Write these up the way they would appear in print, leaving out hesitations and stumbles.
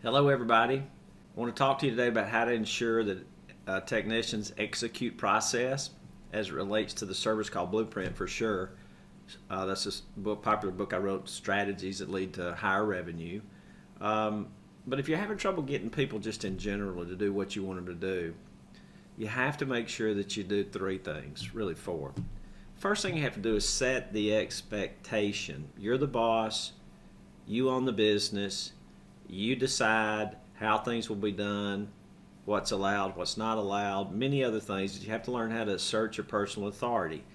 Hello everybody. I want to talk to you today about how to ensure that technicians execute process as it relates to the service called Blueprint for sure. That's a popular book I wrote, Strategies that Lead to Higher Revenue. But if you're having trouble getting people just in general to do what you want them to do, you have to make sure that you do three things, really four. First thing you have to do is set the expectation. You're the boss, you own the business, you decide how things will be done, what's allowed, what's not allowed, many other things. You have to learn how to assert your personal authority.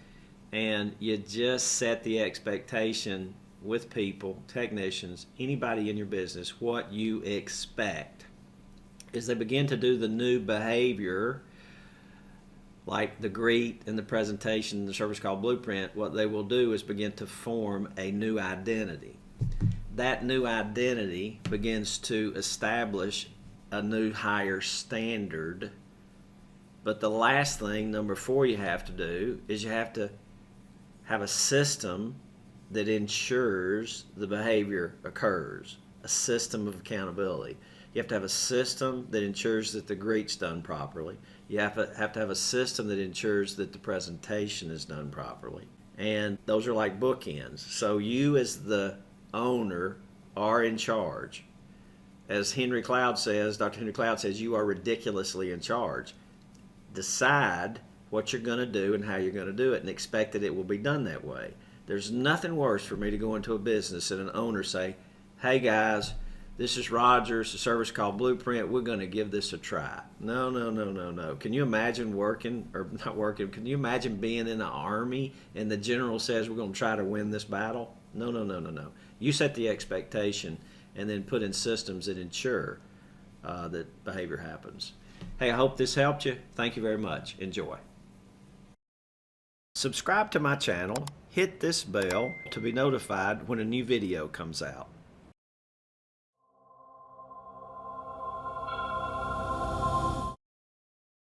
And you just set the expectation with people, technicians, anybody in your business, what you expect. As they begin to do the new behavior, like the greet and the presentation, the service called Blueprint, what they will do is begin to form a new identity. That new identity begins to establish a new higher standard. But the last thing, number four, you have to do is you have to have a system that ensures the behavior occurs, a system of accountability. You have to have a system that ensures that the greet's done properly. You have to have a system that ensures that the presentation is done properly. And those are like bookends. So you as the owner are in charge. As Henry Cloud says, Dr. Henry Cloud says, you are ridiculously in charge. Decide what you're going to do and how you're going to do it and expect that it will be done that way. There's nothing worse for me to go into a business and an owner say, hey guys, this is Roger, it's a service called Blueprint, we're going to give this a try. No, no, no, no, no. Can you imagine working, or not working, can you imagine being in the Army and the general says we're going to try to win this battle? No, no, no, no, no. You set the expectation and then put in systems that ensure that behavior happens. Hey, I hope this helped you. Thank you very much. Enjoy. Subscribe to my channel, hit this bell to be notified when a new video comes out.